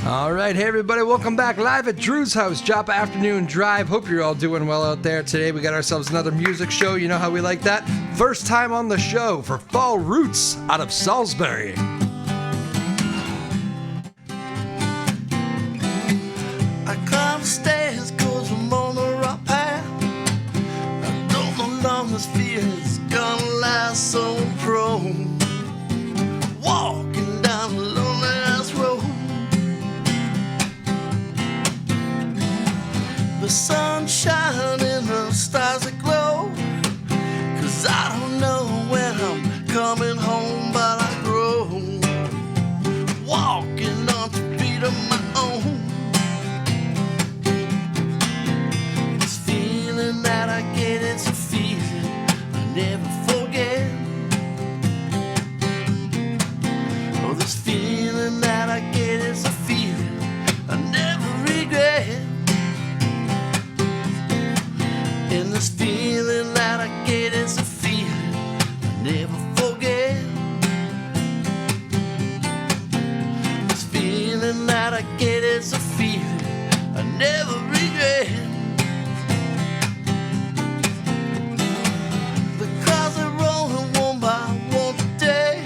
All right, hey everybody, welcome back live at Drew's house, Joppa Afternoon Drive. Hope you're all doing well out there. Today we got ourselves another music show. You know how we like that. First time on the show for Fall Roots out of Salisbury. I climb the stairs 'cause I'm on the right path. I don't know long this fear is gonna last, so I'm prone, walking down the lonely ass road. The sun's shining, the stars are glow, 'cause I don't know when I'm coming home, but I grow, walking on 2 feet of my own. This feeling that I get, it's a feeling I never forget. Oh, this feeling that I get, it's a feeling I never regret. And this feeling that I get is a feeling I never forget. This feeling that I get is a feeling I never regret. The cars are rolling one by one today.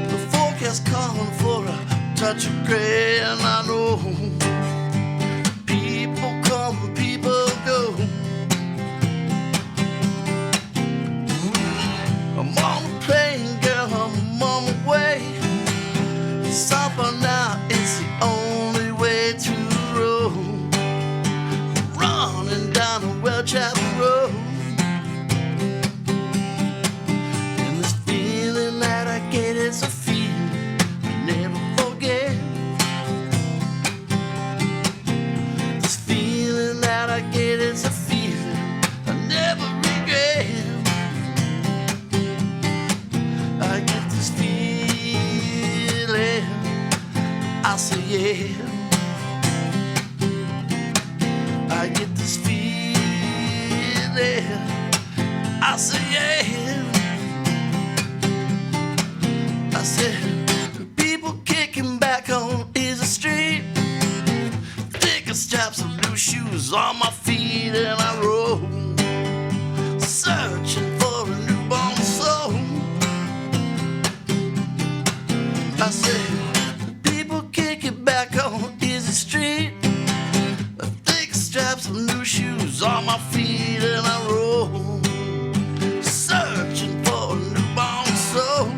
The forecast calling for a touch of gray, and I know people come, people go. I'm on a plane, girl, I'm on my way. Supper now, it's the only way to the road. Running down the WJOP road. And this feeling that I get is a feeling I never forget. This feeling that I get is a feeling I never regret. I get this feeling, I say yeah. I get this feeling, I say yeah. I said, people kicking back on easy street, taking straps of new shoes on my feet, and I roll, searching for a newborn soul. I said, people kick it back on easy street, thick straps of new shoes on my feet, and I roll, searching for a newborn soul.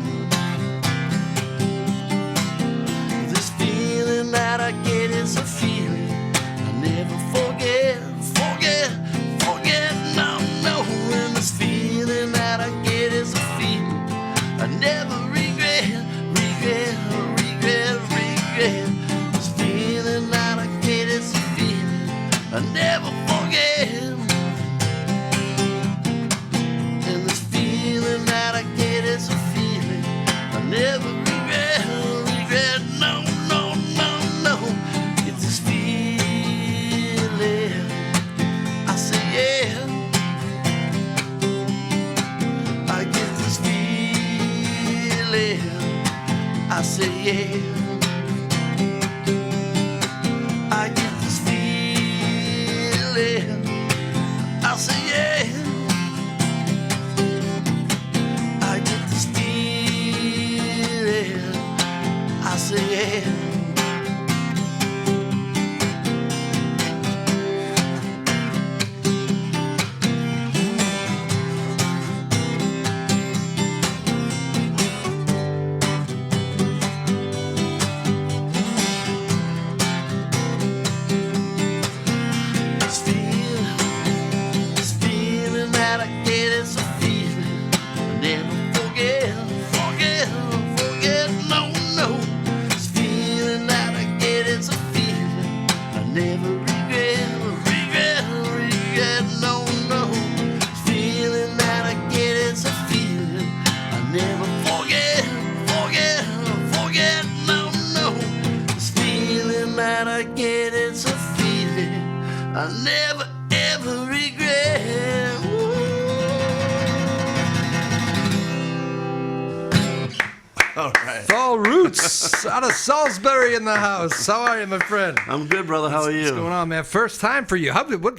Roots out of Salisbury in the house. How are you, my friend? I'm good, brother. How are you? What's going on, man? First time for you.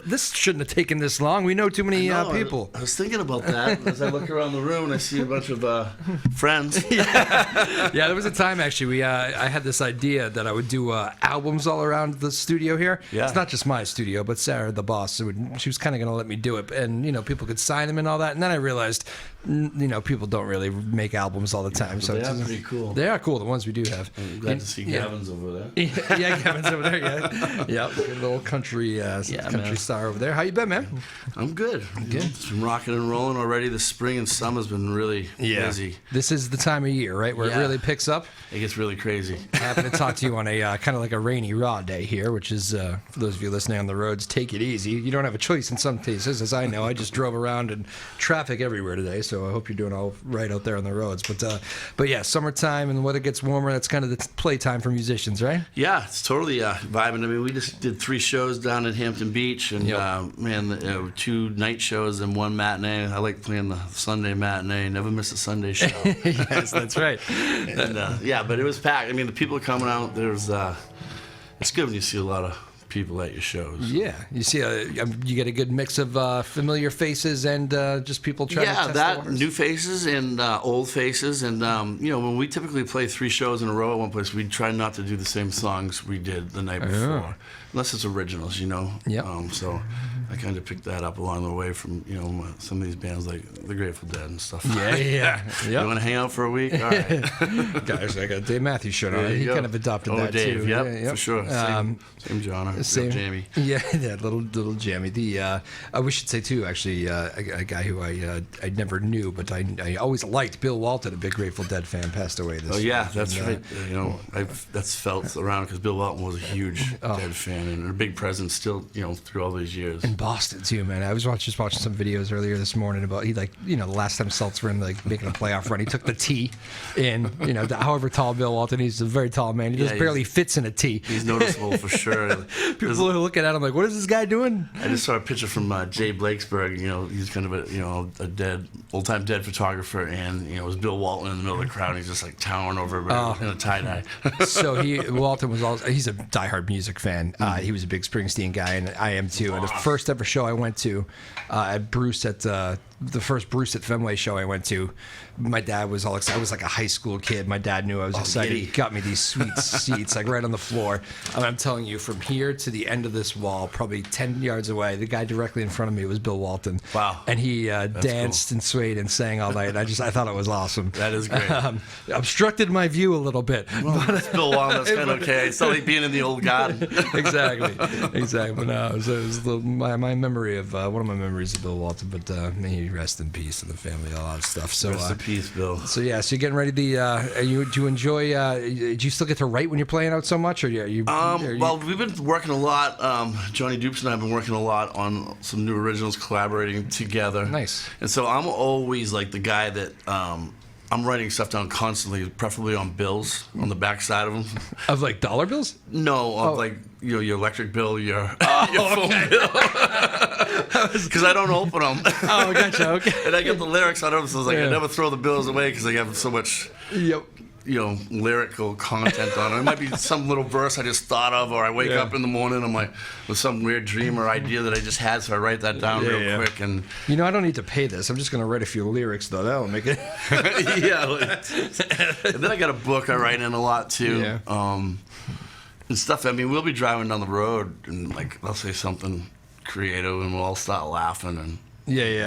This shouldn't have taken this long. We know too many people. I was thinking about that as I look around the room and I see a bunch of friends. Yeah, there was a time actually. I had this idea that I would do albums all around the studio here. Yeah. It's not just my studio, but Sarah, the boss, she was kind of going to let me do it, and people could sign them and all that. And then I realized, people don't really make albums all the time. So they are pretty cool. They are cool. The ones we do have. I'm glad to see Gavin's over there. Yeah, Gavin's over there. Yeah, good little country star over there. How you been, man? I'm good. Good. It's been rocking and rolling already. The spring and summer's been really busy. This is the time of year, right, where it really picks up. It gets really crazy. I happen to talk to you on a kind of like a rainy, raw day here, which is, for those of you listening on the roads, take it easy. You don't have a choice in some cases, as I know. I just drove around and traffic everywhere today, so I hope you're doing all right out there on the roads. But yeah, summertime and the weather gets warmer, that's kind of the playtime for musicians, right? Yeah, it's totally vibing. I mean, we just did 3 shows down at Hampton Beach, and 2 night shows and 1 matinee. I like playing the Sunday matinee. Never miss a Sunday show. Yes, that's right. And but it was packed. I mean, the people coming out. It's good when you see a lot of people at your shows. Yeah, you see, you get a good mix of familiar faces and just people trying to test the waters. New faces and old faces, and when we typically play 3 shows in a row at one place, we try not to do the same songs we did the night before, unless it's originals, Yeah. So I kind of picked that up along the way from some of these bands like the Grateful Dead and stuff. Yeah. You want to hang out for a week? All right. Guys, I got Dave Matthews shirt on. He kind of adopted that Dave, too. Yep, for sure. Same genre. Same Jamie. Yeah, little Jamie. We should say too, actually, a guy who I never knew, but I always liked, Bill Walton, a big Grateful Dead fan, passed away this year. Yeah, that's right. That's felt around because Bill Walton was a huge Dead fan and a big presence still, through all these years. In Boston too, man. I was just watching some videos earlier this morning about the last time Celts were in making a playoff run, he took the tee in. However tall Bill Walton, he's a very tall man. He just barely fits in a tee. He's noticeable for sure. People are looking at him like, what is this guy doing? I just saw a picture from Jay Blakesberg. He's kind of a old-time Dead photographer, and it was Bill Walton in the middle of the crowd. And he's just towering over everybody in a tie-dye. So Walton was he's a diehard music fan. He was a big Springsteen guy, and I am too. And the first ever show I went to at Bruce at the first Bruce at Fenway show I went to, my dad was all excited. I was like a high school kid. My dad knew I was excited. He got me these sweet seats, right on the floor. And I'm telling you, from here to the end of this wall, probably 10 yards away, the guy directly in front of me was Bill Walton. Wow. And he danced and swayed and sang all night. I thought it was awesome. That is great. Obstructed my view a little bit. Well, but Bill Walton, that's kind of okay. It's not like being in the old garden. Exactly. But no, it was my memory of, one of my memories of Bill Walton, but may he rest in peace and the family, all that stuff. So rest in peace, Bill. So you're getting ready to do you enjoy? Do you still get to write when you're playing out so much, or well, we've been working a lot. Johnny Dupes and I have been working a lot on some new originals, collaborating together. Nice. And so I'm always the guy that I'm writing stuff down constantly, preferably on bills on the back side of them. Of dollar bills? No, of your electric bill, your phone bill. Because I don't open them. Oh, gotcha. Okay. And I get the lyrics on them, so I never throw the bills away because they have so much. Yep. Lyrical content on it. It might be some little verse I just thought of, or I wake up in the morning, I'm with some weird dream or idea that I just had, so I write that down real quick. And I don't need to pay this. I'm just going to write a few lyrics, though. That'll make it. And then I got a book I write in a lot, too. Yeah. And stuff. I mean, we'll be driving down the road, and I'll say something creative, and we'll all start laughing and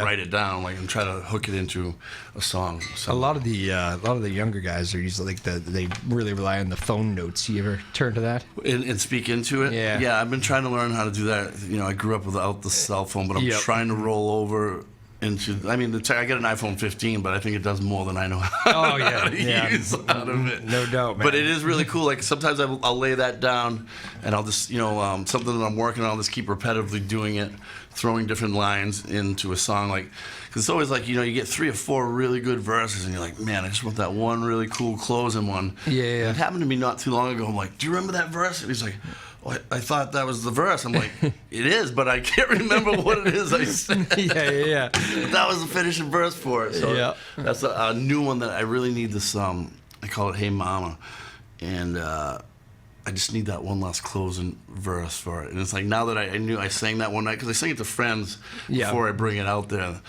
write it down, and try to hook it into a song. So. A lot of the younger guys are usually they really rely on the phone notes. You ever turn to that and speak into it? Yeah. I've been trying to learn how to do that. I grew up without the cell phone, but I'm trying to roll over into. I mean, I get an iPhone 15, but I think it does more than I know how to use out of it. No doubt, man. But it is really cool. Sometimes I'll lay that down, and I'll just something that I'm working on. I'll just keep repetitively doing it, throwing different lines into a song. Because it's always you get 3 or 4 really good verses, and you're like, man, I just want that one really cool closing one. Yeah. It happened to me not too long ago. I'm like, do you remember that verse? And he's like, oh, I thought that was the verse. I'm like, it is, but I can't remember what it is I said. Yeah. That was the finishing verse for it. So that's a new one that I really need this, I call it Hey Mama. and I just need that one last closing verse for it. And it's like, now that I knew, I sang that one night, because I sang it to friends before I bring it out there.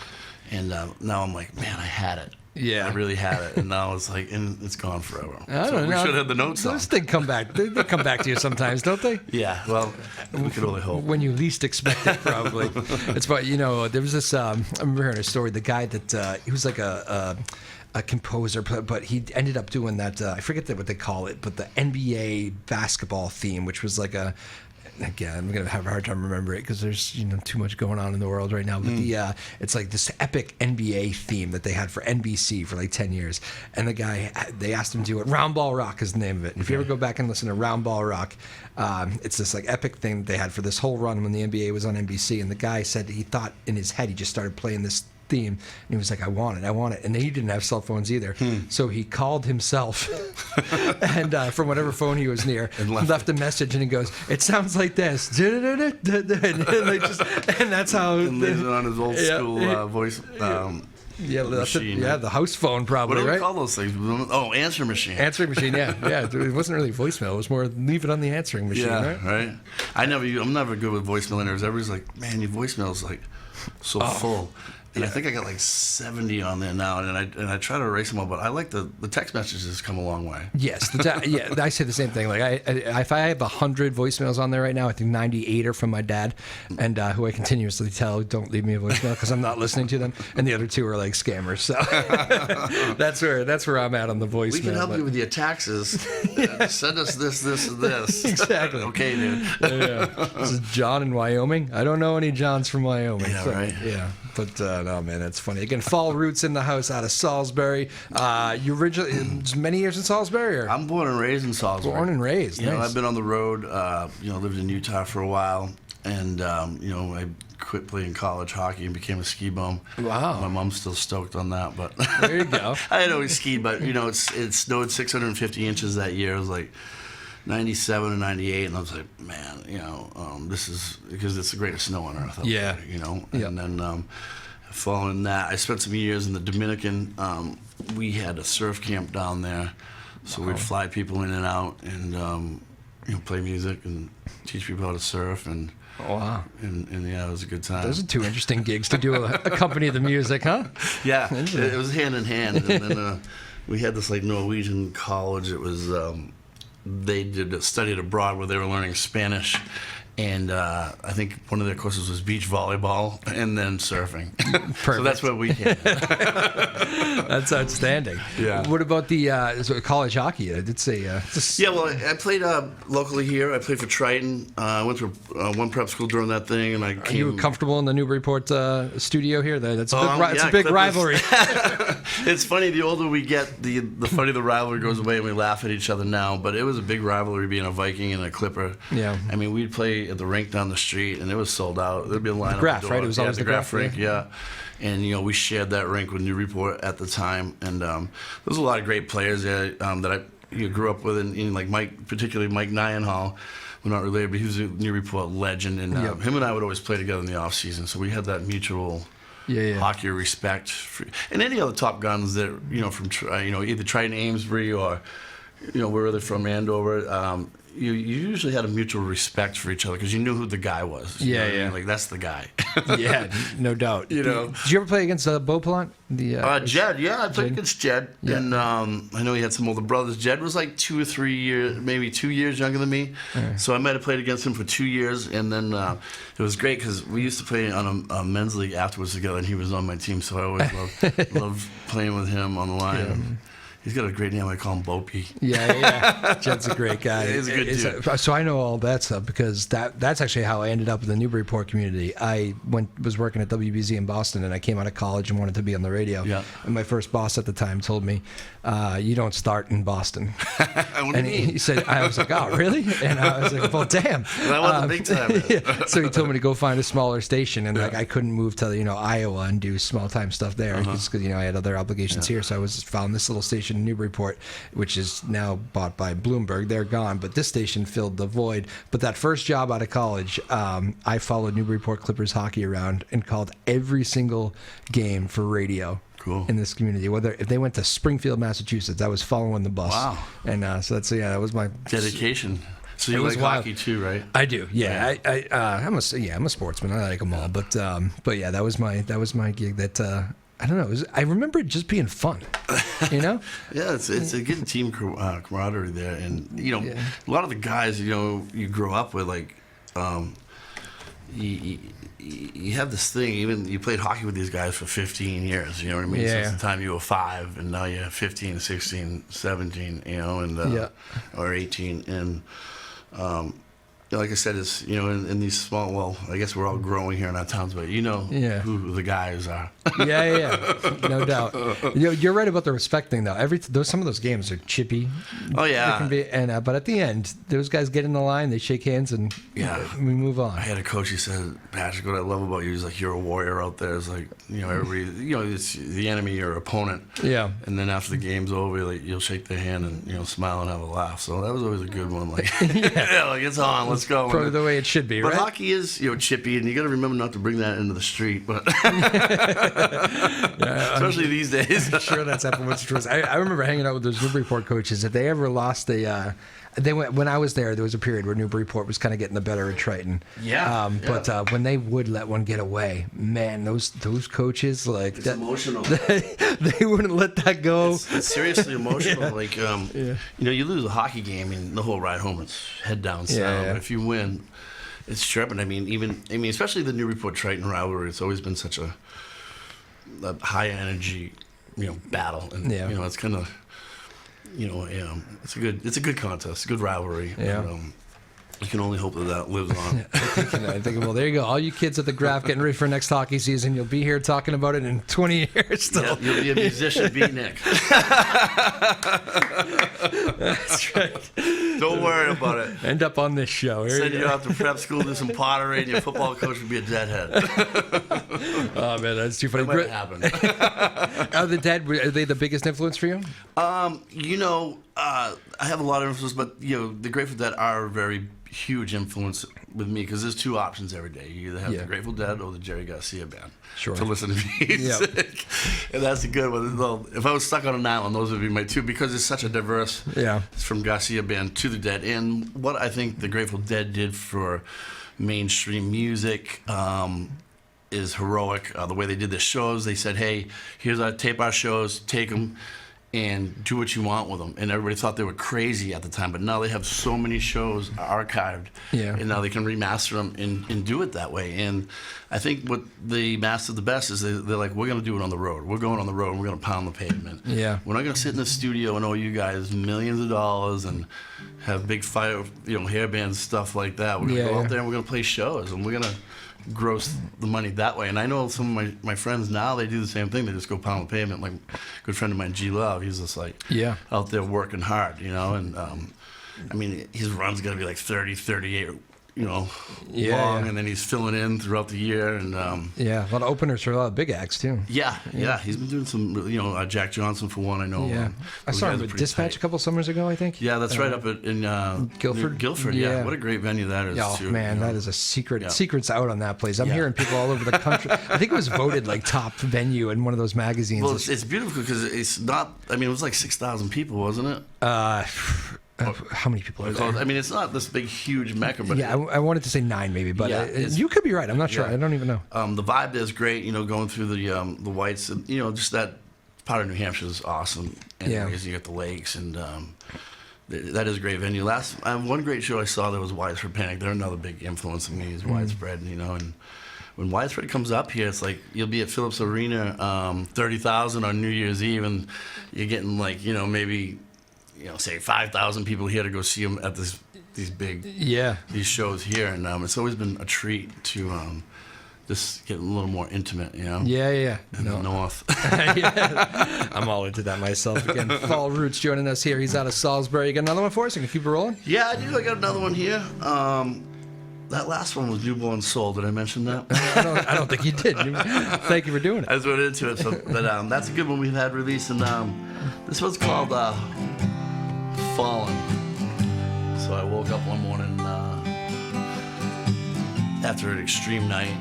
And now I'm like, man, I had it. Yeah. I really had it. And now it's like, and it's gone forever. I don't know. We should have the notes on. Those things come back. They come back to you sometimes, don't they? Yeah, well, we could only hope. When you least expect it, probably. It's funny, there was this, I remember hearing a story, the guy that, he was like a composer, but he ended up doing that, I forget what they call it, but the NBA basketball theme, which was like again, I'm going to have a hard time remembering it because there's too much going on in the world right now. But it's like this epic NBA theme that they had for NBC for like 10 years. And the guy, they asked him to do it. Round Ball Rock is the name of it. And if you ever go back and listen to Round Ball Rock, it's this like epic thing that they had for this whole run when the NBA was on NBC. And the guy said he thought in his head, he just started playing this theme, and he was like, I want it. And he didn't have cell phones either. So he called himself and from whatever phone he was near, and left a message, and he goes, it sounds like this. and that's how... And lays it on his old school voice machine. The house phone probably, right? What do we right? call those things? Oh, answering machine. Answering machine, yeah. It wasn't really voicemail. It was more leave it on the answering machine, right? I'm never good with voicemail interviews. Everybody's like, man, your voicemail is like so full. And I think I got like 70 on there now, and I try to erase them all, but I like the text messages come a long way. Yes, I say the same thing. Like if I have 100 voicemails on there right now, I think 98 are from my dad, and who I continuously tell don't leave me a voicemail because I'm not listening to them, and the other 2 are like scammers. So that's where I'm at on the voicemail. We can help you with your taxes. Send us this, and this. Exactly. Okay, dude. This is John in Wyoming. I don't know any Johns from Wyoming. Yeah, right. Yeah, but no, man, that's funny. Again, Fall Roots in the house out of Salisbury. You originally many years in Salisbury? Or? I'm born and raised in Salisbury. Born and raised. Nice. Nice. I've been on the road. Lived in Utah for a while, and I quit playing college hockey and became a ski bum. Wow. My mom's still stoked on that, but there you go. I had always skied, but it snowed 650 inches that year. It was like 97 and 98, and I was like, man, this is because it's the greatest snow on earth. Yeah. There, and then following that, I spent some years in the Dominican. We had a surf camp down there, so we'd fly people in and out, and play music and teach people how to surf, and it was a good time. Those are 2 interesting gigs to do accompany the music, huh? Yeah, it was hand in hand, and then we had this like Norwegian college. It was they studied abroad where they were learning Spanish, and I think one of their courses was beach volleyball and then surfing. So that's where we came. That's outstanding. Yeah. What about the college hockey? I did say. I played locally here. I played for Triton. I went to one prep school during that thing, and I came. Are you comfortable in the Newburyport studio here? That's a big Clippers. Rivalry. It's funny. The older we get, the funny the rivalry goes away, and we laugh at each other now. But it was a big rivalry being a Viking and a Clipper. Yeah. I mean, we'd play at the rink down the street, and it was sold out. There'd be a line. The Graph, right? It was always the Graph rink. Yeah. And we shared that rink with Newburyport at the time, and there was a lot of great players there that I grew up with, and like Mike, particularly Mike Nyenhall. We're not related, but he was a Newburyport legend, and him and I would always play together in the off season, so we had that mutual hockey respect. And any other top guns that from either Triton Amesbury or where they're from, Andover. You usually had a mutual respect for each other because you knew who the guy was. You know what I mean? Like, that's the guy. Yeah, no doubt. Did you ever play against Beauplant? Jed, I played against Jed. Yeah. And I know he had some older brothers. Jed was like 2 or 3 years, maybe 2 years younger than me. Yeah. So I might have played against him for 2 years. And then it was great because we used to play on a men's league afterwards together, and he was on my team. So I always loved playing with him on the line. Yeah. He's got a great name. I call him Bopey. Yeah. Jed's a great guy. He's a good dude. So I know all that stuff because that's actually how I ended up in the Newburyport community. I was working at WBZ in Boston, and I came out of college and wanted to be on the radio. Yeah. And my first boss at the time told me, you don't start in Boston. And he said, I was like, oh, really? And I was like, well, damn. Well, I want the big time. Yeah. So he told me to go find a smaller station, and like I couldn't move to Iowa and do small time stuff there because I had other obligations here. So I found this little station station in Newburyport, which is now bought by Bloomberg. They're gone, but this station filled the void. But that first job out of college, I followed Newburyport Clippers hockey around and called every single game for radio. Cool. In this community, whether if they went to Springfield, Massachusetts, I was following the bus. Wow. And so that was my dedication. So you like hockey too, right? I do. Yeah. I'm a sportsman. I like them all. But yeah, that was my gig. That I don't know. I remember it just being fun. You know? Yeah, it's a good team camaraderie there, and a lot of the guys you grow up with, like you have this thing. Even you played hockey with these guys for 15 years. You know what I mean? Yeah. Since the time you were 5, and now you're 15, 16, 17. Or 18, and. Like I said, it's in these small. Well, I guess we're all growing here in our towns, but who the guys are. Yeah, no doubt. You're right about the respect thing, though. Some of those games are chippy. Oh yeah, they can be, but at the end, those guys get in the line, they shake hands, and we move on. I had a coach. He said, "Patrick, what I love about you is like you're a warrior out there. It's like everybody, it's the enemy, your opponent. Yeah. And then after the game's over, like you'll shake their hand and smile and have a laugh. So that was always a good one. Like like it's on. Let's go. Probably the way it should be, right? But hockey is, chippy, and you got to remember not to bring that into the street. But especially these days. I'm sure that's happened with the I remember hanging out with those Newburyport coaches. If they ever lost when I was there was a period where Newburyport was kind of getting the better of Triton. Yeah. But when they would let one get away, man, those coaches it's emotional. They wouldn't let that go. It's seriously emotional. Yeah. Like you lose a hockey game and the whole ride home it's head down south. Yeah. But if you win, it's tripping. I mean, especially the Newburyport Triton rivalry. It's always been such a high energy, battle, and it's kind of. It's a good contest, a good rivalry. Yeah. And, you can only hope that lives on. I think, well, there you go. All you kids at the Graph getting ready for next hockey season, you'll be here talking about it in 20 years still. Yeah, you'll be a musician, be Nick. That's right. Don't worry about it. End up on this show. Send you out to prep school, do some pottery, and your football coach would be a deadhead. Oh, man, that's too funny. That might happen. Are they the biggest influence for you? I have a lot of influence, but the Grateful Dead are a very huge influence with me because there's two options every day. You either have the Grateful Dead or the Jerry Garcia Band to listen to music. Yep. And that's a good one. If I was stuck on an island, those would be my two because it's such a diverse from Garcia Band to the Dead. And what I think the Grateful Dead did for mainstream music is heroic. The way they did their shows, they said, hey, here's our shows, take them and do what you want with them. And everybody thought they were crazy at the time, but now they have so many shows archived, and now they can remaster them and do it that way. And I think what they master the best is they're like, we're going to do it on the road. We're going on the road, and we're going to pound the pavement. Yeah. We're not going to sit in the studio and owe you guys millions of dollars and have big hair bands, stuff like that. We're going to go out there and we're going to play shows, and we're going to gross the money that way. And I know some of my friends now, they do the same thing. They just go pound the pavement. Like a good friend of mine, G Love, he's just like out there working hard, and his run's got to be like 30, 38 long, and then he's filling in throughout the year, and a lot of openers for a lot of big acts too. He's been doing some Jack Johnson for one, I know. I saw him with Dispatch a couple summers ago, I think. Yeah, that's right up in Guilford. What a great venue that is too. Man, that is a secret. Secret's out on that place. I'm hearing people all over the country. I think it was voted like top venue in one of those magazines. Well, it's beautiful because it's not. It was like 6,000 people, wasn't it? How many people are there? It's not this big, huge mecca, but I wanted to say 9 maybe, but you could be right. I'm not sure. I don't even know. The vibe is great. Going through the whites, and, just that part of New Hampshire is awesome. Anyways, you got the lakes, and that is a great venue. One great show I saw there was Widespread Panic. They're another big influence on me. Is Widespread, and when Widespread comes up here, it's like you'll be at Phillips Arena, 30,000 on New Year's Eve, and you're getting like maybe. Say 5,000 people here to go see them at these big these shows here, and it's always been a treat to just get a little more intimate, In the north. I'm all into that myself. Again, Fall Roots joining us here. He's out of Salisbury. You got another one for us? You can keep it rolling. Yeah, I do. I got another one here. That last one was Newborn Soul. Did I mention that? I don't think you did. Thank you for doing it. I just went into it. So, but that's a good one we've had released. And this one's called Fallen. So I woke up one morning after an extreme night.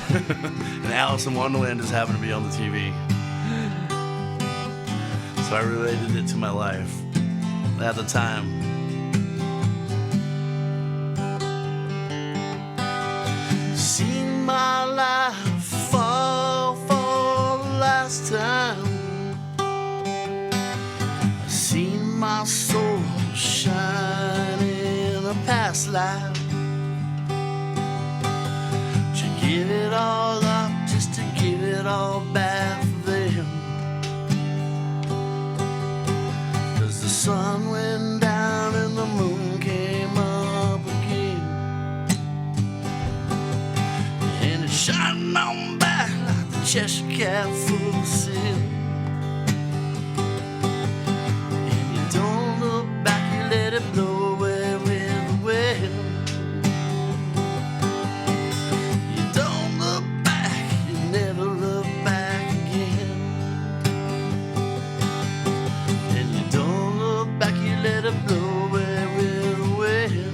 And Alice in Wonderland just happened to be on the TV. So I related it to my life at the time. Seen my life fall for the last time. I've seen my soul shine in a past life. To give it all up just to give it all back for them. 'Cause the sun went down and the moon came up again. And it's shining on back like the Cheshire Cat full of sin. And you don't look back, you let it blow away with the wind. You don't look back, you never look back again. And you don't look back, you let it blow away with the wind.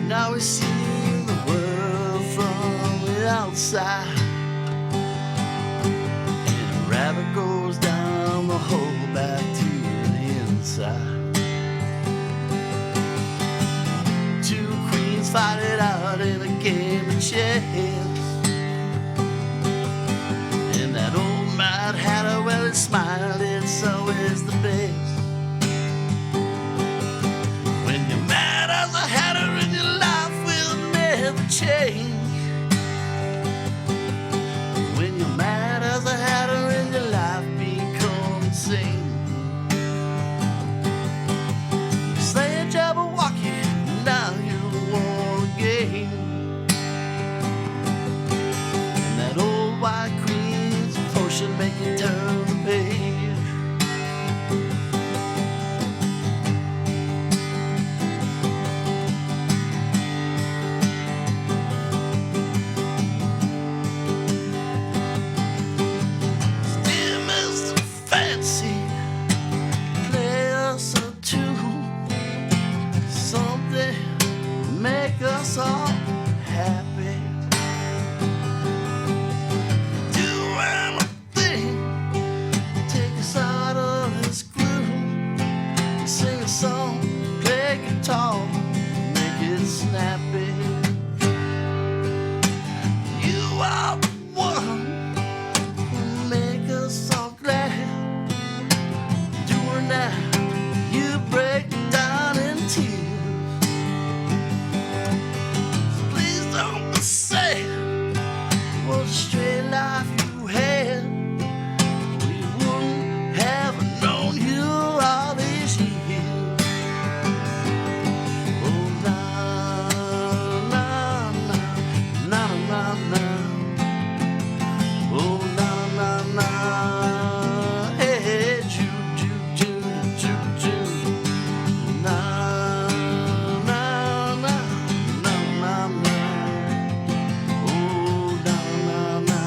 Now we see the world from the outside. And a rabbit goes down the hole back to the inside. Two queens fight it out in a game of chess. And that old Mad Hatter, well, it smiled, it's always the best. When you're mad as a hatter and your life will never change. When you're mad as a hatter and your life becomes insane. You slay a Jabberwocky, now you want again. And that old white queen's potion make you turn the page. Dear Mr. Fancy, play us a tune, something make us all happy. Do anything, take us out of this groove. Sing a song, play guitar, make it snappy. You are the one who make us all glad. Doing that, you break down in tears. So please don't be sad. What a straight life you had. We wouldn't have known you all these years. Oh, na na na na na na. Oh, na na na. Hey, hey, choo choo choo choo choo. Na na na na na na. Oh, na na na.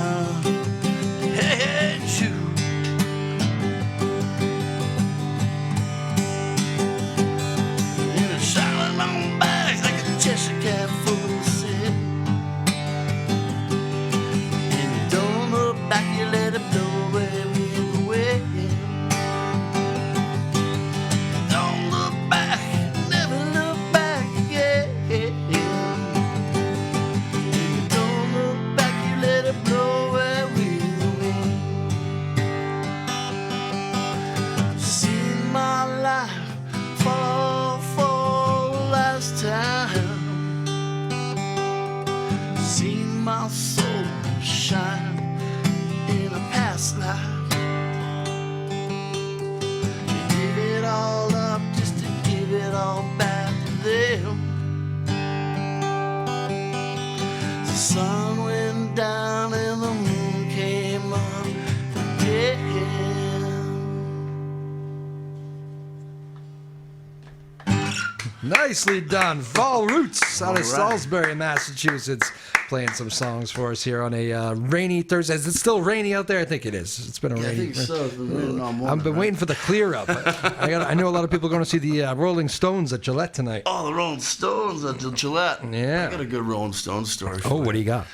Nicely done. Fall Roots out of All right. Salisbury, Massachusetts, playing some songs for us here on a rainy Thursday. Is it still rainy out there? I think it is. It's been a Yeah, I rainy. think so. It's been raining all morning, I've been right? waiting for the clear up. I know a lot of people are going to see the Rolling Stones at Gillette tonight. Oh, the Rolling Stones at Gillette. Yeah. I got a good Rolling Stones story for Oh, you. what do you got?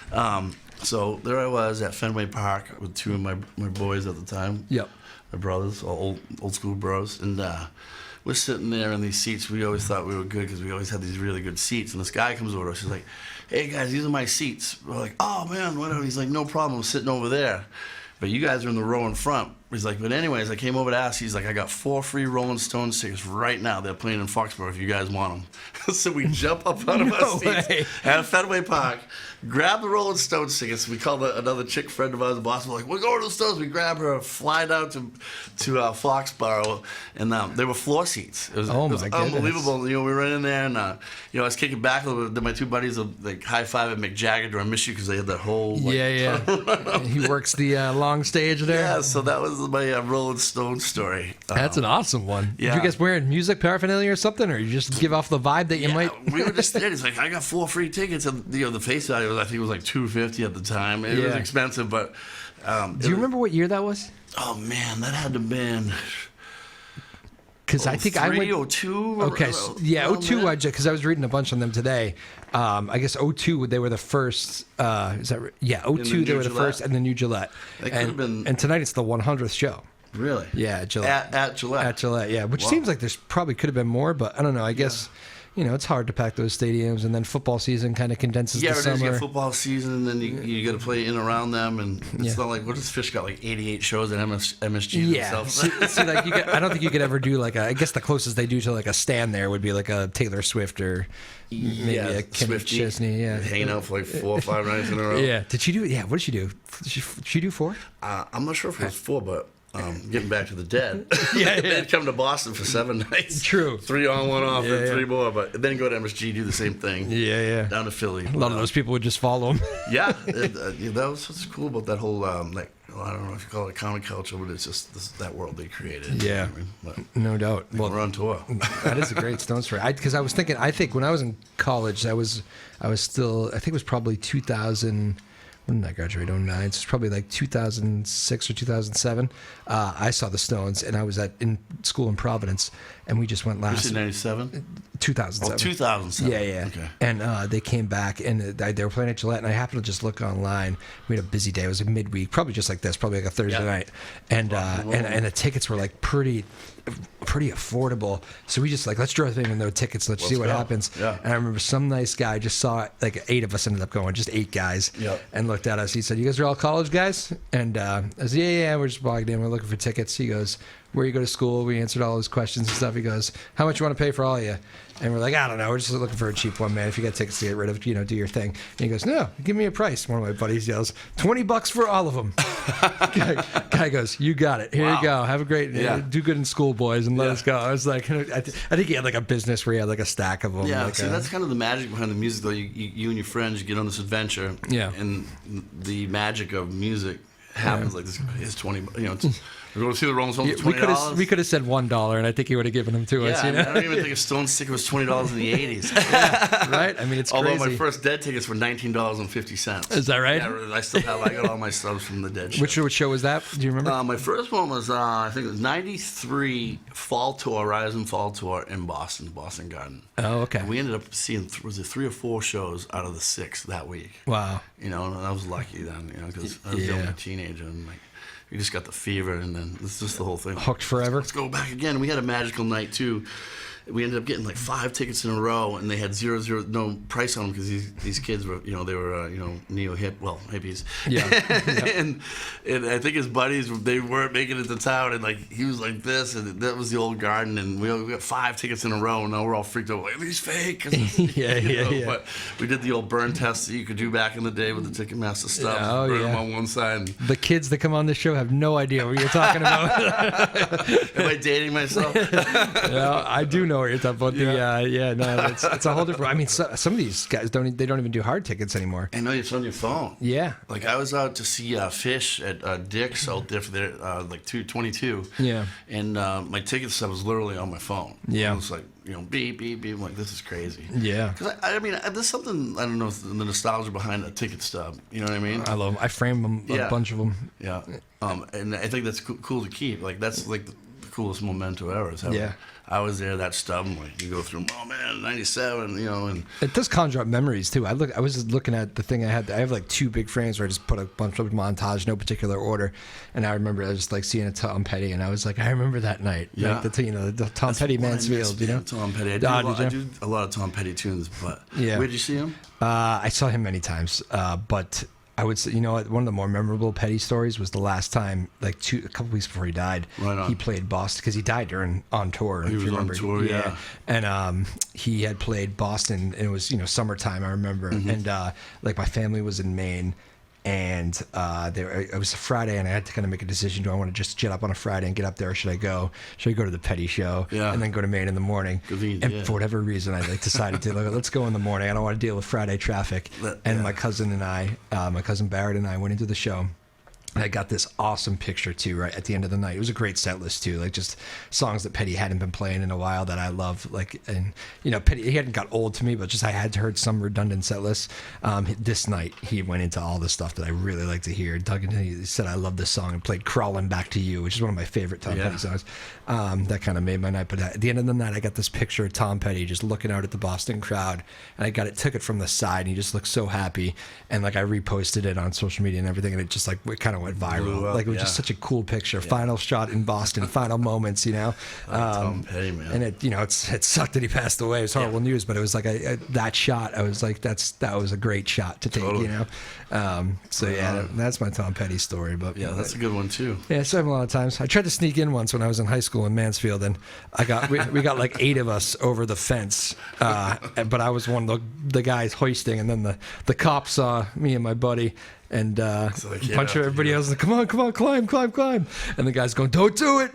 So there I was at Fenway Park with two of my boys at the time. Yep. My brothers, old school bros, and we're sitting there in these seats. We always thought we were good because we always had these really good seats. And this guy comes over to us. He's like, "Hey guys, these are my seats." We're like, "Oh man, whatever." He's like, "No problem. I'm sitting over there, but you guys are in the row in front." He's like, "But anyways, I came over to ask." He's like, "I got 4 free Rolling Stones tickets right now. They're playing in Foxborough if you guys want them." So we jump up out of No our seats way. at Fenway Park, grab the Rolling Stones tickets. We called another chick friend of ours in Boston. We're like, "We're going to the Stones." We grab her, fly down to Foxborough, and they were floor seats. It was, Oh, it was my goodness. unbelievable. You know, we ran in there, and I was kicking back a little bit. Then my two buddies would like high five at Mick Jagger. "Do I miss you?" Because they had that whole Yeah. He works the long stage there. yeah. So that was my Rolling Stones story. That's an awesome one. Did yeah. you guys wearing music paraphernalia or something, or you just give off the vibe that you Yeah, might? we were just there. He's like, "I got 4 free tickets," and the face value was, I think it was like $250 at the time. It was Yeah. expensive, but Do you remember what year that was? Oh man, that had to have been Because I think I went. 02. Okay, yeah, around 02. there. Because I was reading a bunch on them today. I guess 02 they were the first. Is that right? Yeah, 02 they new were the Gillette? first, and the new Gillette. That could have been- And tonight it's the 100th show. Really? Yeah, at Gillette. At Gillette. At Gillette, yeah. Which Wow. seems like there's probably could have been more, but I don't know. I guess it's hard to pack those stadiums, and then football season kind of condenses Yeah, the it is. You summer. get football season, and then you got to play in around them, and it's Yeah. not like what does Fish got like 88 shows at MSG Yeah, themselves. see, like I don't think you could ever do like I guess the closest they do to like a stand there would be like a Taylor Swift or maybe a Kenny Swiftie, Chesney. Yeah, hanging out for like 4 or 5 nights in a row. yeah. Did she do? Yeah, what did she do? Did she do 4? I'm not sure if it was 4, but getting back to the Dead. Yeah. They'd come to Boston for 7 nights. True. 3 on, 1 off, Yeah, and yeah. 3 more. But then go to MSG, do the same thing. Yeah. Down to Philly. A lot of those people would just follow him. Yeah, that was what's cool about that whole I don't know if you call it counterculture, but it's just that world they created. Yeah. You know what I mean? No doubt. But we're on tour. That is a great Stone story. Because I think when I was in college, I was still, I think it was probably 2000. When did I graduate? 09. So it's probably like 2006 or 2007. I saw the Stones, and I was in school in Providence, and we just went You last said 97? 2007. Oh, 2007. Yeah. Okay. And they came back, and they were playing at Gillette, and I happened to just look online. We had a busy day. It was a midweek, probably just like this, probably like a Thursday Yeah. night, and and the tickets were like pretty affordable. So we just like, let's drive in with no tickets. Let's see what go. happens. Yeah. And I remember some nice guy just saw it, like 8 of us ended up going, just 8 guys, Yep. and looked at us. He said, "You guys are all college guys?" And I said, yeah, we're just logged in. We're looking for tickets. He goes, "Where you go to school?" We answered all his questions and stuff. He goes, "How much you want to pay for all of you?" And we're like, "I don't know. We're just looking for a cheap one, man. If you got tickets to get rid of, do your thing." And he goes, "No, give me a price." One of my buddies yells, $20 for all of them. Guy goes, "You got it. Here Wow. you go. Have a great, Yeah. do good in school, boys, and let Yeah. us go." I was like, I think he had like a business where he had like a stack of them. Yeah, like see, that's kind of the magic behind the music, though. You and your friends get on this adventure. Yeah. And the magic of music happens like this. It's 20. We're going to see the Rolling Stones for $20. we could have said $1, and I think he would have given them to us. Yeah, You know? I don't even think a Stone ticket was $20 in the 80s. Right? I mean, it's Although crazy. my first Dead tickets were $19.50. Is that right? Yeah, I got all my stuff from the Dead show. Which show was that? Do you remember? My first one was I think it was '93 fall tour, Rising Fall tour in Boston Garden. Oh, okay. And we ended up seeing 3 or 4 shows out of the 6 that week. Wow. And I was lucky then, because I was only Yeah. a teenager and we just got the fever, and then it's just the whole thing. Hooked forever. Let's go back again. We had a magical night too. We ended up getting like 5 tickets in a row, and they had no price on them because these kids were, they were, neo hip, hippies. Yeah. and I think his buddies, they weren't making it to town, and he was like this, and that was the old Garden, and we got 5 tickets in a row, and now we're all freaked out. Like, these fake. Yeah. But we did the old burn test that you could do back in the day with the Ticketmaster stuff. Oh, burn yeah. them on one side. And, The kids that come on this show have no idea what you're talking about. am I dating myself? I do know what you're talking about. Yeah. It's a whole different. I mean, some of these guys don't even do hard tickets anymore. I know it's on your phone. Yeah. Like I was out to see Fish at Dick's out there for their 222. Yeah. And my ticket stuff was literally on my phone. Yeah. I was like, beep, beep, beep. I'm like, this is crazy. Yeah. Because, I mean, there's something, I don't know, the nostalgia behind a ticket stub. You know what I mean? I love them. I framed them, a bunch of them. Yeah. And I think that's cool to keep. Like, that's like the coolest memento ever. Is having, I was there, that stub, and like, you go through, oh man, 97, and it does conjure up memories too. I was just looking at the thing I have like 2 big frames where I just put a bunch of montage, no particular order, and I remember I was like seeing a Tom Petty, and I was like, I remember that night, like the Tom Petty Mansfield, Tom Petty. I do a lot of Tom Petty tunes, but where'd you see him? I saw him many times, but I would say, one of the more memorable Petty stories was the last time, like a couple weeks before he died, he played Boston, because he died on tour. He was on tour, yeah. And he had played Boston, and it was, summertime, I remember. And like my family was in Maine, and it was a Friday, and I had to kind of make a decision. Do I want to just jet up on a Friday and get up there, or should I go to the Petty show and then go to Maine in the morning? And for whatever reason, I decided to let's go in the morning. I don't want to deal with Friday traffic. And my cousin and my cousin Barrett and I went into the show. And I got this awesome picture too, right at the end of the night. It was a great set list too, like just songs that Petty hadn't been playing in a while that I love. Like, and Petty, he hadn't got old to me, but just I had heard some redundant set lists. This night he went into all the stuff that I really like to hear. Dug into, he said, "I love this song," and played "Crawling Back to You," which is one of my favorite Tom Petty songs. That kind of made my night. But at the end of the night, I got this picture of Tom Petty just looking out at the Boston crowd, and I took it from the side, and he just looked so happy. And like I reposted it on social media and everything, and it just it kind of went viral. Like it was just such a cool picture. Final shot in Boston, final moments, Tom Petty, man. And it sucked that he passed away. It was horrible news, but it was like that shot. I was like, that was a great shot to take, that's my Tom Petty story. But that's a good one too. Yeah, so a lot of times. I tried to sneak in once when I was in high school in Mansfield, and we got like 8 of us over the fence, but I was one of the guys hoisting, and then the cops saw me and my buddy, and a bunch of everybody else, like, come on, climb. And the guy's going, don't do it.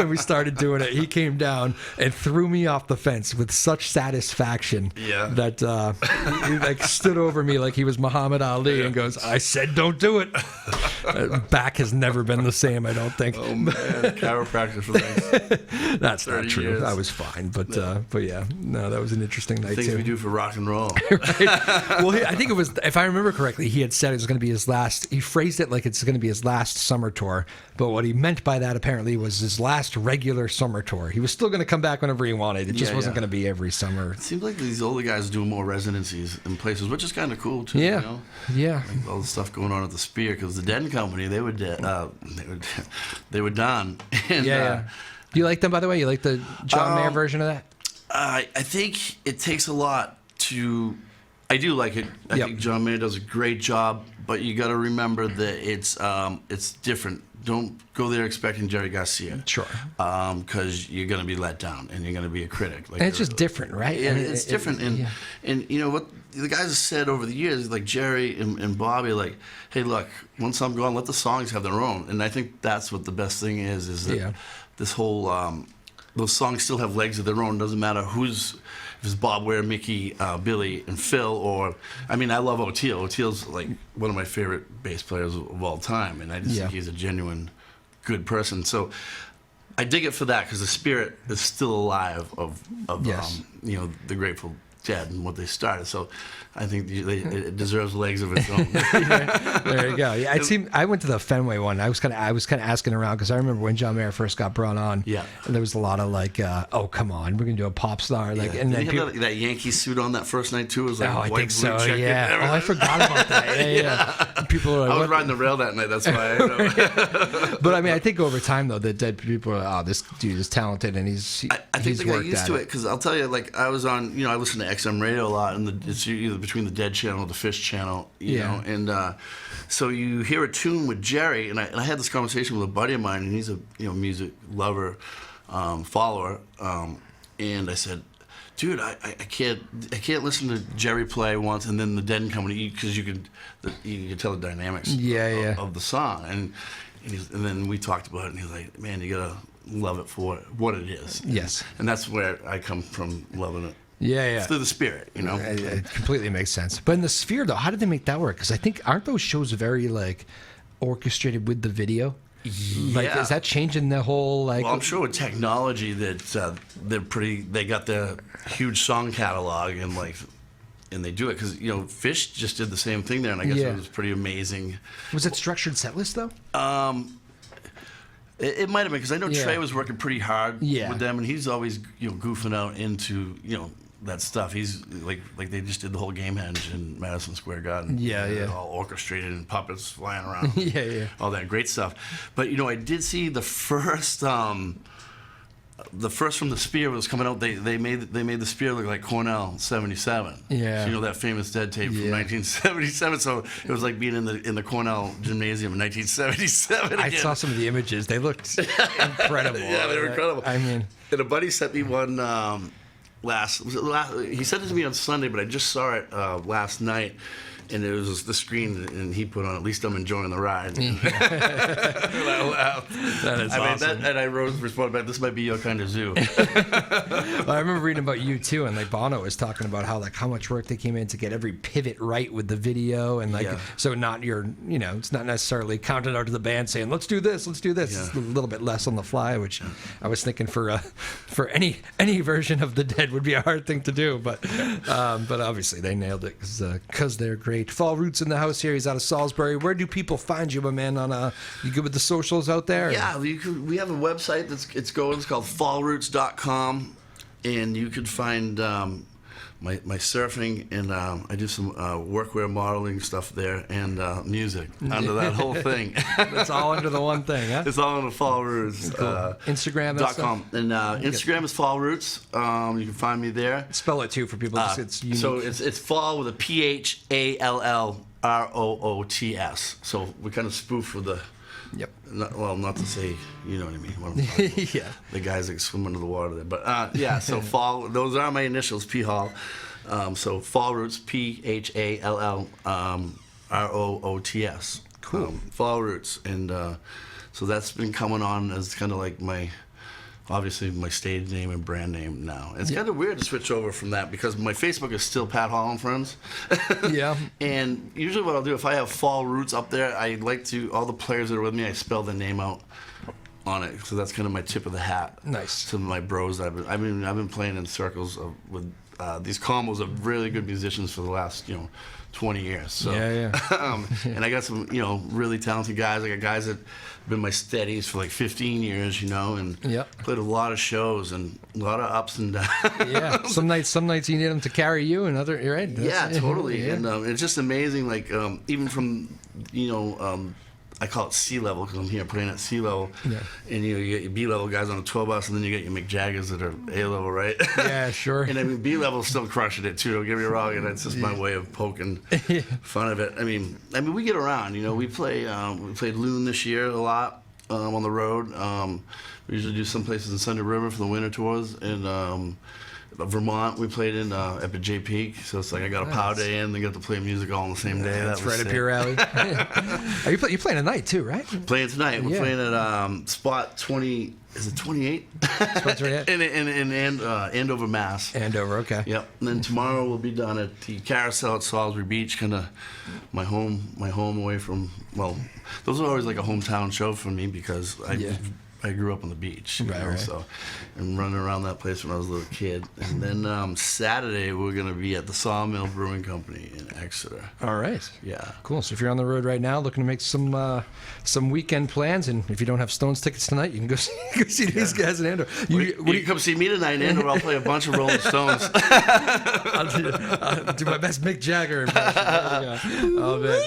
We started doing it. He came down and threw me off the fence with such satisfaction that he stood over me like he was Muhammad Ali and goes, "I said don't do it." Back has never been the same, I don't think. Oh man, chiropractor for things. That's not true. Years. I was fine, but yeah, no, that was an interesting night Things too. we do for rock and roll. Right? Well, I think it was, if I remember correctly, he had said it was going to be his last. He phrased it like it's going to be his last summer tour, but what he meant by that apparently was his last regular summer tour. He was still going to come back whenever he wanted. It just wasn't going to be every summer. It seems like these older guys do more residencies in places, which is kind of cool too. Yeah, like all the stuff going on at the Spear, because the Den Company, they were done. And, Do you like them, by the way? You like the John Mayer version of that? I think it takes a lot to. I do like it. I think John Mayer does a great job, but you got to remember that it's different. Don't go there expecting Jerry Garcia. Sure. Because you're going to be let down, and you're going to be a critic. Like, and it's just different, right? Yeah, it's different. And you know what the guys have said over the years, like Jerry and Bobby, like, hey, look, once I'm gone, let the songs have their own. And I think that's what the best thing is that this whole those songs still have legs of their own. Doesn't matter if it's Bob Ware, Mickey, Billy, and Phil, or, I mean, I love Oteil. Oteil's like one of my favorite bass players of all time, and I just think he's a genuine good person. So I dig it for that, because the spirit is still alive of the Grateful Dead and what they started. So I think it deserves legs of its own. There you go. Yeah, I went to the Fenway one. I was kind of asking around, because I remember when John Mayer first got brought on. Yeah. And there was a lot of like, oh come on, we're gonna do a pop star. Like, and then did he have that Yankee suit on that first night too? It was like I white think so. blue Yeah. Oh, I forgot about that. Yeah. People are like, I was riding the rail that night. That's why. But I mean, I think over time though, the Dead people are, oh, this dude is talented, and I think they got used to it, because I'll tell you, like, I was on, I listen to XM radio a lot, and it's either between the Dead channel or the Fish channel, you know, and so you hear a tune with Jerry, and I had this conversation with a buddy of mine, and he's a music lover, follower, and I said, dude, I can't listen to Jerry play once and then the Dead Company, because you can tell the dynamics of the song, and then we talked about it, and he's like, man, you gotta love it for what it is. Yes. And that's where I come from, loving it. Yeah. Through the spirit, It completely makes sense. But in the Sphere, though, how did they make that work? Because I think, aren't those shows very, like, orchestrated with the video? Like, Yeah. is that changing the whole like? Well, I'm sure with technology that they got the huge song catalog and they do it because Fish just did the same thing there, and I guess Yeah. it was pretty amazing. Was it structured set list though? It might have been because I know Yeah. Trey was working pretty hard Yeah. with them, and he's always goofing out into that stuff. He's like they just did the whole Gamehenge in Madison Square Garden. Yeah. All orchestrated and puppets flying around. Yeah. All that great stuff. But I did see the first from the Spear was coming out. They made the Spear look like Cornell '77. Yeah. So, that famous dead tape from 1977. So it was like being in the Cornell Gymnasium in 1977. I again. saw some of the images. They looked incredible. Yeah, they were incredible. I mean, and a buddy sent me one he sent it to me on Sunday, but I just saw it last night. And it was the screen, and he put on, "At least I'm enjoying the ride." And I laughed. that is awesome. And I responded back, "This might be your kind of zoo." Well, I remember reading about you too, and like Bono was talking about how much work they came in to get every pivot right with the video, and so not it's not necessarily counted out to the band saying let's do this. Yeah. It's a little bit less on the fly, which I was thinking for any version of the Dead would be a hard thing to do, but obviously they nailed it because they're great. Fall Roots in the house here. He's out of Salisbury. Where do people find you, my man? You good with the socials out there? Yeah, we have a website it's called fallroots.com, and you could find my surfing, and I do some workwear modeling stuff there, and music under that whole thing. It's all under the one thing, huh? It's all on the Fall Roots. Cool. Instagram and .com. And Instagram is Fall Roots. You can find me there. Spell it too for people. It's unique. So it's Fall with a PHALLROOTS. So we kind of spoof with the. Yep. Not to say, you know what I mean. What I'm talking about. Yeah. The guys that swim under the water there. But so Fall, those are my initials, P Hall. So Fall Roots, PHALLROOTS. Cool. Fall Roots. And so that's been coming on as kind of like obviously my stage name and brand name now. It's kind of weird to switch over from that because my Facebook is still Pat Hall and Friends. Yeah. And usually what I'll do, if I have Fall Roots up there, I like to, all the players that are with me, I spell the name out on it. So that's kind of my tip of the hat. Nice. To my bros. I've been playing in circles with these combos of really good musicians for the last 20 years. So, yeah. And I got some really talented guys. I got guys that have been my steadies for like 15 years, and played a lot of shows and a lot of ups and downs. Yeah. Some nights you need them to carry you, and other you're right. Yeah, totally. Yeah. And it's just amazing. Like even from I call it sea level because I'm here playing at sea level. Yeah. And you get your B level guys on a 12 bus, and then you get your Mick Jaggers that are A level, right? Yeah, sure. And I mean B level's still crushing it too. Don't get me wrong, and that's just my way of poking fun of it. I mean we get around. We played Loon this year a lot on the road. We usually do some places in Thunder River for the winter tours, and Vermont we played in up at J Peak, so it's like I got a pow day in, then got to play music all on the same day. That's that was right sick. up your alley. Are you playing tonight too, right? Playing tonight. We're playing at spot 20. Is it 28? Spot 28. in Andover, Mass. Andover, okay. Yep. And then tomorrow we'll be down at the Carousel at Salisbury Beach, kind of my home away from. Well, those are always like a hometown show for me because I grew up on the beach, right. So, and running around that place when I was a little kid. And then Saturday we're going to be at the Sawmill Brewing Company in Exeter. All right. Yeah. Cool. So if you're on the road right now, looking to make some weekend plans, and if you don't have Stones tickets tonight, you can go see these guys in Andover. You can come see me tonight in Andover. I'll play a bunch of Rolling Stones. I'll do my best Mick Jagger impression. Oh man.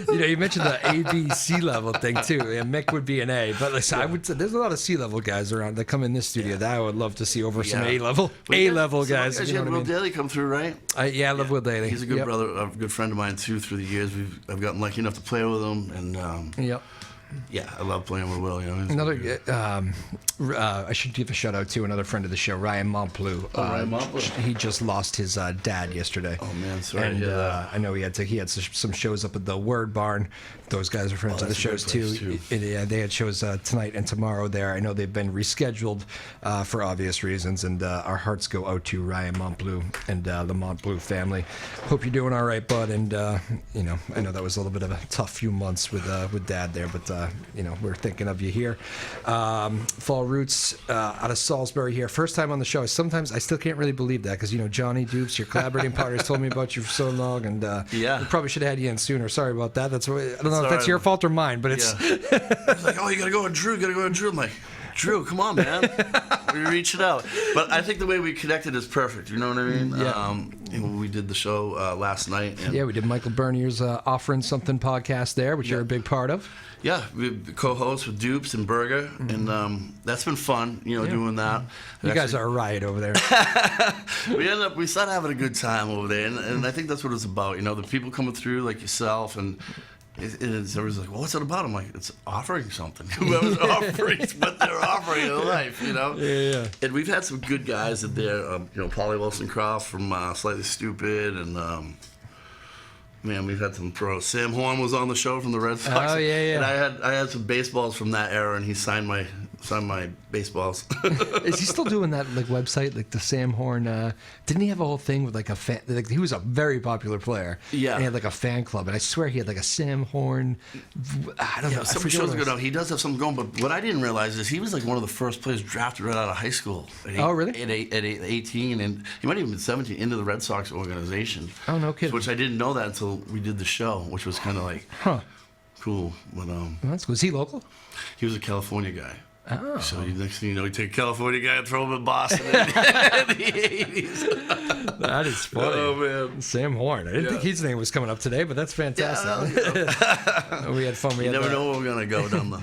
You mentioned the A, B, C level thing too. Yeah, Mick would be an A, but listen, I would say there's a lot of C level guys around that come in this studio that I would love to see over some A level guys. You had Will Daly come through, right? I love Will Daly. He's a good brother, a good friend of mine too. Through the years, I've gotten lucky enough to play with him, and yeah, I love playing with Will. Another, I should give a shout out to another friend of the show, Ryan Montplou. Ryan Montplou. He just lost his dad yesterday. Oh man, sorry. And I know he had some shows up at the Word Barn. Those guys are friends of the shows too. They had shows tonight and tomorrow there. I know they've been rescheduled for obvious reasons, and our hearts go out to Ryan Montplou and the Montplou family. Hope you're doing all right, bud. And I know that was a little bit of a tough few months with Dad there, but we're thinking of you here. Fall Roots out of Salisbury here. First time on the show. Sometimes I still can't really believe that because, Johnny Dupes, your collaborating partner, has told me about you for so long, and we probably should have had you in sooner. Sorry about that. I don't know if that's your fault or mine, but it's... It's like, oh, you got to go with Drew. I'm like, Drew, come on, man. We reach it out. But I think the way we connected is perfect. You know what I mean? Yeah. We did the show last night. And we did Michael Bernier's Offering Something podcast there, which you're a big part of. Yeah, we co-host with Dupes and Berger, and that's been fun, doing that. You guys are a riot over there. we started having a good time over there, and I think that's what it's about. The people coming through like yourself, and everybody's like, well, what's it about? I'm like, it's offering something. Whoever's offering what they're offering in life, Yeah. And we've had some good guys in there, Polly Wilson-Croft from Slightly Stupid, and man, we've had some pros. Sam Horn was on the show from the Red Sox. Oh, yeah. And I had some baseballs from that era, and he signed my baseballs. Is he still doing that website, like the Sam Horn? Didn't he have a whole thing with a fan? He was a very popular player. Yeah. And he had a fan club, and I swear he had a Sam Horn. I don't know. Some shows go down. He does have something going, but what I didn't realize is he was one of the first players drafted right out of high school. Oh, really? At 18, and he might have even been 17 into the Red Sox organization. Oh, no kidding. Which I didn't know that until we did the show, which was kind of cool. But that's cool. Was he local? He was a California guy. Oh. So next thing you know, you take a California guy and throw him in Boston in the 80s. That is funny. Oh, man. Sam Horn. I didn't think his name was coming up today, but that's fantastic. We had fun. You never know where we're going to go down the...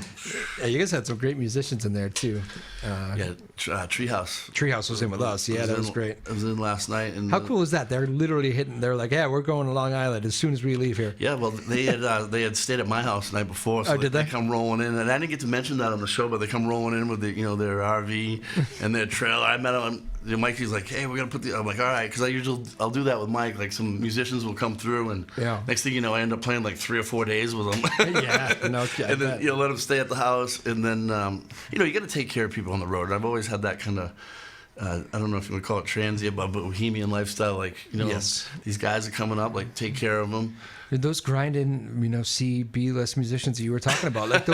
Yeah, you guys had some great musicians in there, too. Treehouse. Treehouse was in with us. Yeah, that was great. I was in last night. And how cool is that? They're literally hitting... They're like, we're going to Long Island as soon as we leave here. Yeah, well, they had stayed at my house the night before. So did they? They come rolling in. And I didn't get to mention that on the show, but they come rolling in with their RV and their trailer. I met them. Mikey's like, hey, we're gonna put the. I'm like, all right, because I'll do that with Mike. Some musicians will come through, and next thing you know, I end up playing 3 or 4 days with them. Yeah, no, and then let them stay at the house, and then you got to take care of people on the road. And I've always had that kind of. I don't know if you would call it transient, but bohemian lifestyle. Yes. These guys are coming up, take care of them. Those grinding, C-B-list musicians that you were talking about,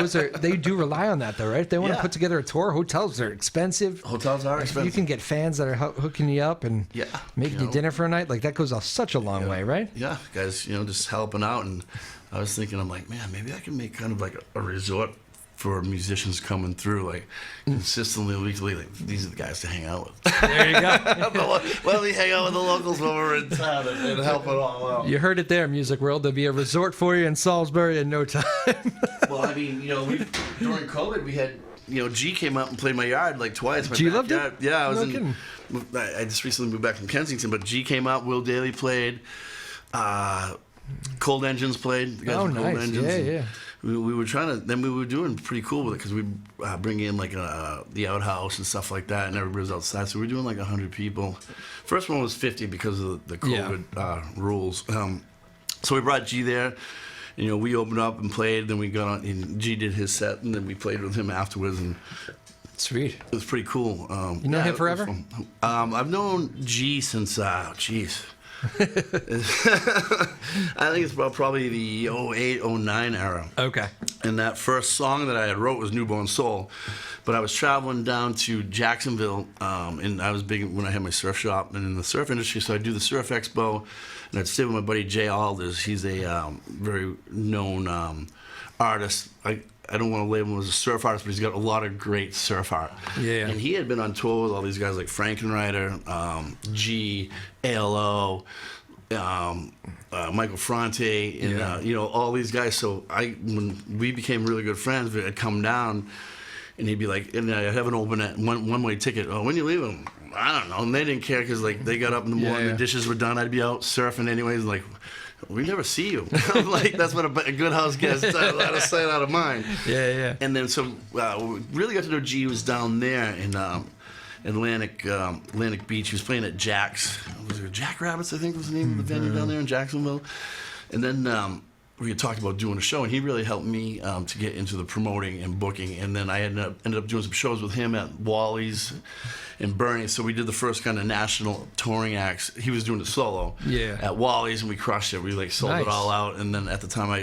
they do rely on that, though, right? If they want to put together a tour, hotels are expensive. Hotels are expensive. You can get fans that are hooking you up and making you dinner for a night. That goes such a long way, right? Yeah, guys, just helping out. And I was thinking, I'm like, man, maybe I can make kind of a resort for musicians coming through, consistently, weekly. These are the guys to hang out with. There you go. Why don't we hang out with the locals when we're in town and help it all out? You heard it there, music world. There'll be a resort for you in Salisbury in no time. Well, during COVID, we had, G came out and played my yard twice. G loved it? Yeah, I was kidding. I just recently moved back from Kensington, but G came out. Will Daly played. Cold Engines played. The guys from Cold nice. Engines. Yeah. We were we were doing pretty cool with it because we bring in the outhouse and stuff like that, and everybody's outside. So we were doing 100 people. First one was 50 because of the COVID rules. So we brought G there. We opened up and played. Then we got on, and G did his set, and then we played with him afterwards. And sweet. It was pretty cool. You know him forever? I've known G since I think it's probably the 08, 09 era. Okay. And that first song that I had wrote was Newborn Soul. But I was traveling down to Jacksonville, and I was big when I had my surf shop and in the surf industry, so I'd do the Surf Expo, and I'd stay with my buddy Jay Alders. He's a very known artist. I don't want to label him as a surf artist, but he's got a lot of great surf art. Yeah. And he had been on tour with all these guys like Frankenreiter, G, ALO, Michael Fronte, and all these guys. So when we became really good friends, I'd come down, and he'd be like, and I'd have an open one-way ticket. Oh, when you leaving? I don't know. And they didn't care because they got up in the morning, the dishes were done. I'd be out surfing anyways, we never see you. That's what a good house gets. Out of sight, out of mind. Yeah. And then we really got to know G. Was down there in Atlantic Beach. He was playing at Jack's. Was it Jackrabbits? I think was the name of the venue down there in Jacksonville. And then we had talked about doing a show, and he really helped me to get into the promoting and booking. And then I ended up doing some shows with him at Wally's and Bernie. So we did the first kind of national touring acts. He was doing the solo at Wally's, and we crushed it. We like sold it all out. And then at the time, I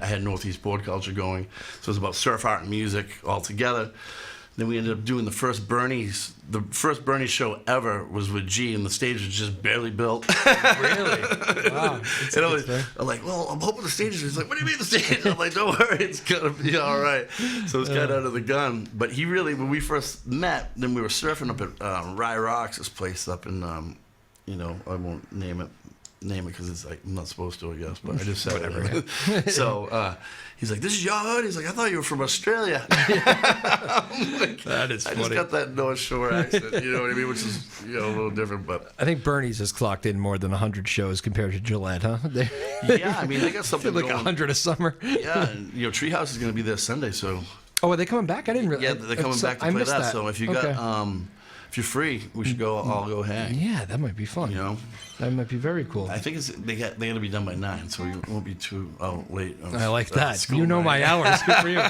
had Northeast Board Culture going, so it was about surf art and music all together. Then we ended up doing the first Bernie show ever was with G, and the stage was just barely built. Really? Wow. I'm like, well, I'm hoping the stage is. He's like, what do you mean the stage? I'm like, don't worry, it's gonna be all right. So it's kind of under the gun. But he really, when we first met, then we were surfing up at Rye Rocks, this place up in, I won't name it because it's like I'm not supposed to, I guess, but I just said whatever. So he's like, "This is your hood." He's like, "I thought you were from Australia." Like, that is funny. I just got that North Shore accent, you know what I mean, which is a little different. But I think Bernie's has clocked in more than 100 shows compared to Gillette, huh? Yeah, I mean they got something like 100 a summer. Yeah, and Treehouse is going to be there Sunday, so. Oh, are they coming back? I didn't really. Yeah, they're coming back to play that. So if you got. If you're free, we should go. I'll go hang. Yeah, that might be fun. That might be very cool. I think they got to be done by 9, so we won't be too late. I like that. You know my hours. Good for you.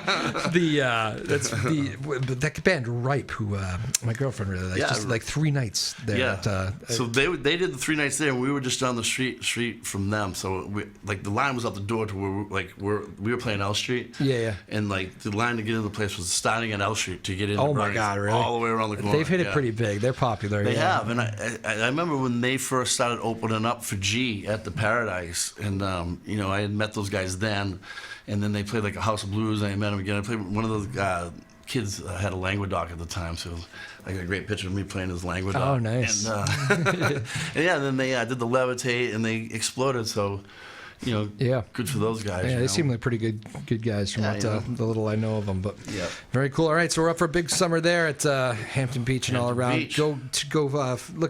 That band Ripe, who my girlfriend really likes. Yeah, just like 3 nights there. Yeah. So they did the 3 nights there, and we were just down the street from them. So the line was out the door to where we were playing L Street. Yeah. And the line to get into the place was starting at L Street to get in. Oh my God, really? All the way around the corner. They've hit it pretty big. They're popular. They have, and I remember when they first started opening up for G at the Paradise, and I had met those guys then, and then they played like a House of Blues, and I met them again. I played one of those kids had a Languedoc at the time, so I got a great picture of me playing his Languedoc. Oh, nice. And, then they did the Levitate, and they exploded. So. Good for those guys. Yeah, they seem like pretty good guys from the little I know of them. But very cool. All right, so we're up for a big summer there at Hampton Beach and all around. Beach. Go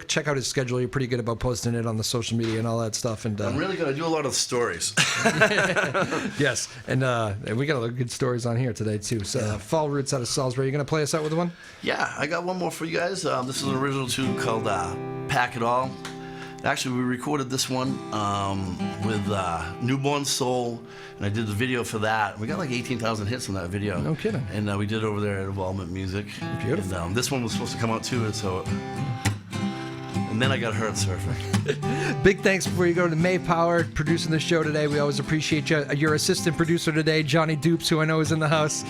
check out his schedule. You're pretty good about posting it on the social media and all that stuff. And I'm really gonna do a lot of stories. Yes, and we got a lot of good stories on here today too. So Fall Roots out of Salisbury. You gonna play us out with one? Yeah, I got one more for you guys. This is an original tune called "Pack It All." Actually, we recorded this one with Newborn Soul, and I did the video for that. We got like 18,000 hits on that video. No kidding. And we did it over there at Involvement Music. Beautiful. And this one was supposed to come out too, and then I got hurt surfing. Big thanks before you go to May Power producing the show today. We always appreciate you. Your assistant producer today, Johnny Dupes, who I know is in the house.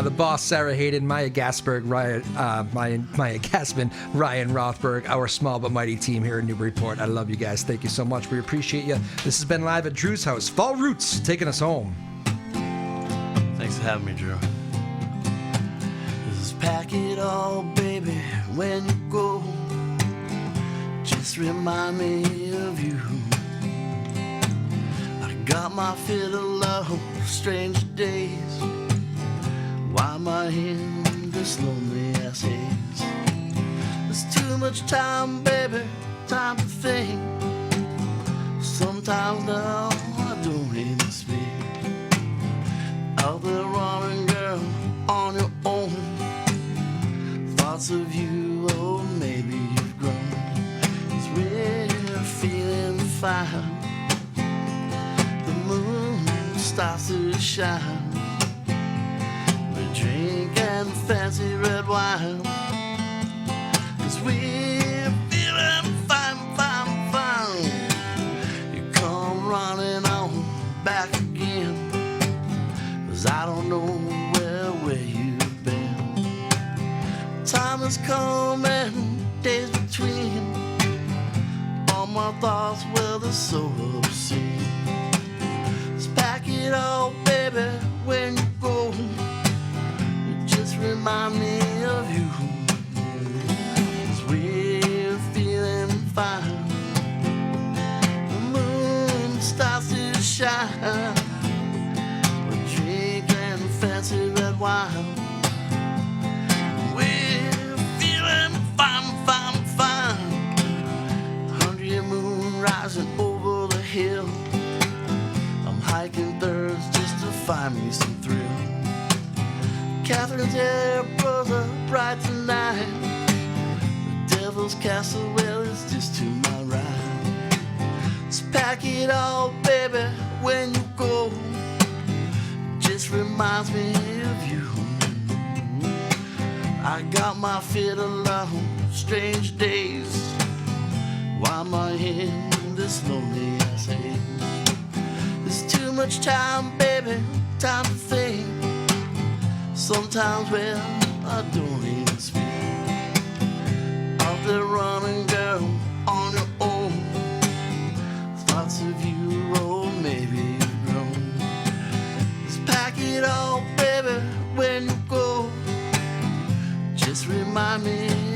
The boss, Sarah Hayden, Maya Gaspard, Maya Gassman, Ryan Rothberg, our small but mighty team here in Newburyport. I love you guys. Thank you so much. We appreciate you. This has been live at Drew's house. Fall Roots taking us home. Thanks for having me, Drew. This is pack it all, baby, when you go. Just remind me of you. I got my fill of love, strange days. Why am I in this lonely ass haze? There's too much time, baby, time to think. Sometimes now I don't even speak. Out there running, girl, on your own. Thoughts of you, oh, maybe you've grown. We're feeling fine. The moon starts to shine. We're drinking fancy red wine. 'Cause we're feeling fine, fine, fine. You come running on back again. 'Cause I don't know where you've been. Time is coming, days between. My thoughts, well, they're so obscene. Just pack it all, baby, when you go. You just remind me of you. 'Cause we're feeling fine. The moon starts to shine. We're drinking fancy red wine. We're feeling fine, fine, fine. Moon rising over the hill. I'm hiking thirds just to find me some thrill. Catherine's hair grows up bright tonight. The devil's castle, well, it's just to my right. Just pack it all, baby, when you go. Just reminds me of you. I I got my fiddle alone, strange days. Why am I in this lonely ass haze? There's too much time, baby, time to think. Sometimes, well, I don't even speak. Out there running, girl, on your own. Thoughts of you, oh, maybe you've grown. Just pack it all, baby, when you go. Just remind me